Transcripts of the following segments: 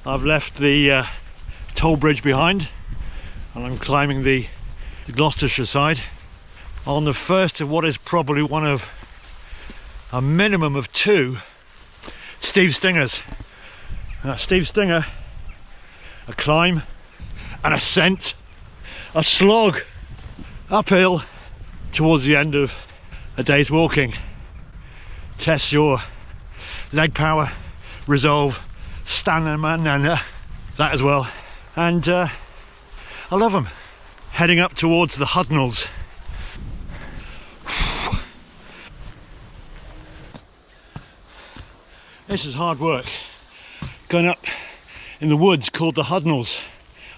I've left the toll bridge behind and I'm climbing the Gloucestershire side on the first of what is probably one of a minimum of 2 Steve Stingers. Steve Stinger, a climb, an ascent, a slog uphill towards the end of a day's walking. Test your leg power, resolve, stamina, that as well. And I love them. Heading up towards the Hudnalls. This is hard work. Going up in the woods called the Hudnalls.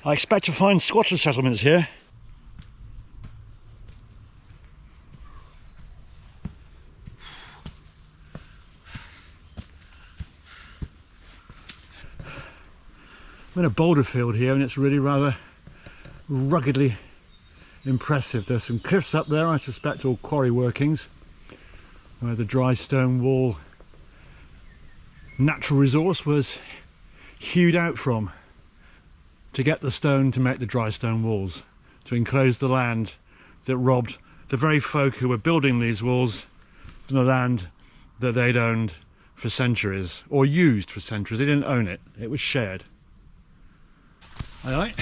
I expect to find squatter settlements here. I'm in a boulder field here and it's really rather ruggedly impressive. There's some cliffs up there, I suspect all quarry workings, where the dry stone wall natural resource was hewed out from to get the stone to make the dry stone walls, to enclose the land that robbed the very folk who were building these walls from the land that they'd owned for centuries, or used for centuries. They didn't own it, it was shared. Aye,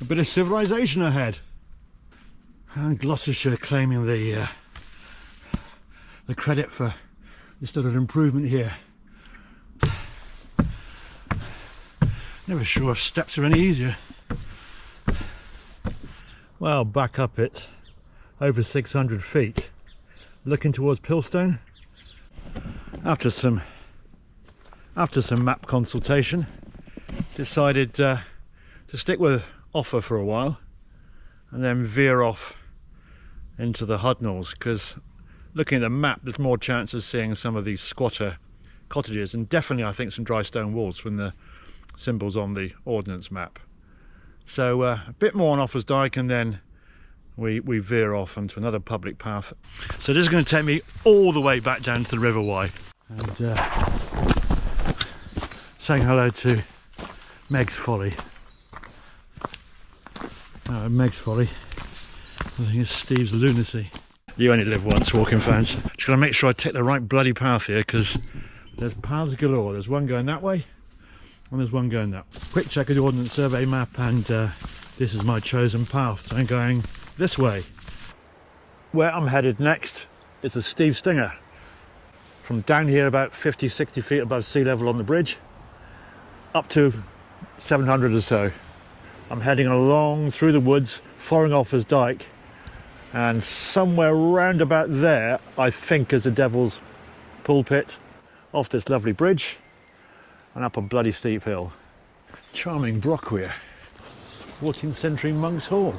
a bit of civilization ahead. And Gloucestershire claiming the credit for this little improvement here. Never sure if steps are any easier. Well, back up it, over 600 feet, looking towards Pilstone. After some map consultation, decided to stick with Offa for a while and then veer off into the Hudnalls, because looking at the map there's more chance of seeing some of these squatter cottages, and definitely I think some dry stone walls from the symbols on the ordnance map. So a bit more on Offa's Dyke and then we veer off onto another public path. So this is going to take me all the way back down to the River Wye, and saying hello to Meg's Folly. Meg's Folly, I think it's Steve's Lunacy. You only live once, walking fans. Just got to make sure I take the right bloody path here, because there's paths galore. There's one going that way and there's one going that way. Quick check of the Ordnance Survey map, and this is my chosen path. So I'm going this way. Where I'm headed next is the Steve Stinger. From down here about 50-60 feet above sea level on the bridge up to 700 or so. I'm heading along through the woods, following Offa's Dyke, and somewhere round about there I think is the Devil's Pulpit, off this lovely bridge and up a bloody steep hill. Charming Brockwere, 14th century monks' hall.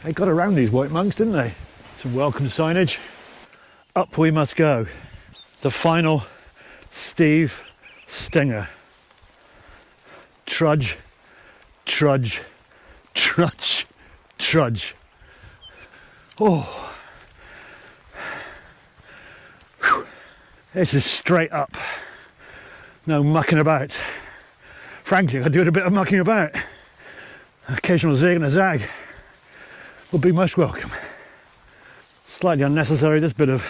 They got around these white monks, didn't they? Some welcome signage. Up we must go. The final Steve Stinger. Trudge, trudge, trudge, trudge. Oh, whew. This is straight up, no mucking about. Frankly, I do a bit of mucking about. Occasional zig and a zag would be most welcome. Slightly unnecessary, this bit of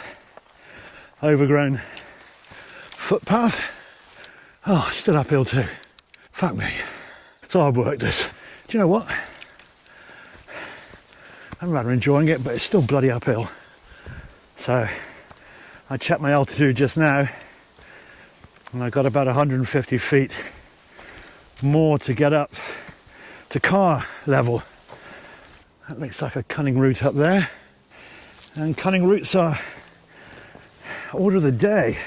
overgrown footpath. Oh, still uphill too. Fuck me. It's hard work, this. Do you know what? I'm rather enjoying it, but it's still bloody uphill. So I checked my altitude just now and I got about 150 feet more to get up to car level. That looks like a cunning route up there, and cunning routes are order of the day.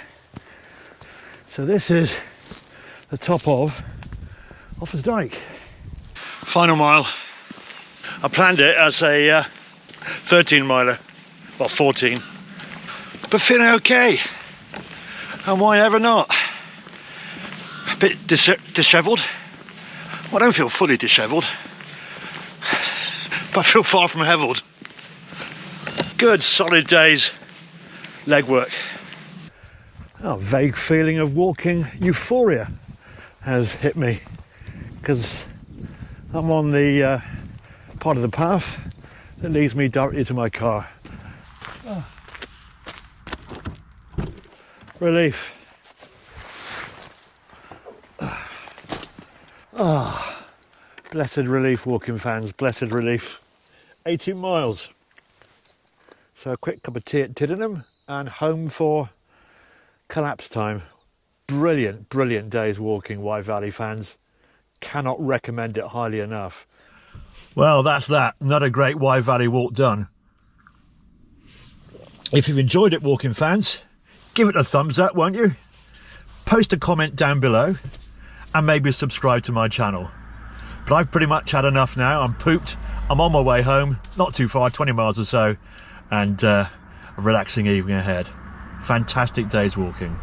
So this is the top of Offa's Dyke. Final mile. I planned it as a 13 miler, well 14, but feeling okay, and why ever not? A bit dishevelled. Well, I don't feel fully dishevelled, but I feel far from hevelled. Good solid day's leg work. A vague feeling of walking euphoria has hit me, because I'm on the part of the path that leads me directly to my car. Oh. Relief. Ah, blessed relief, walking fans, blessed relief. 18 miles. So a quick cup of tea at Tiddenham and home for collapse time. Brilliant, brilliant days walking, Wye Valley fans. Cannot recommend it highly enough. Well, that's that. Another great Wye Valley walk done. If you've enjoyed it, walking fans, give it a thumbs up, won't you? Post a comment down below and maybe subscribe to my channel. But I've pretty much had enough now. I'm pooped. I'm on my way home, not too far, 20 miles or so, and a relaxing evening ahead. Fantastic days walking.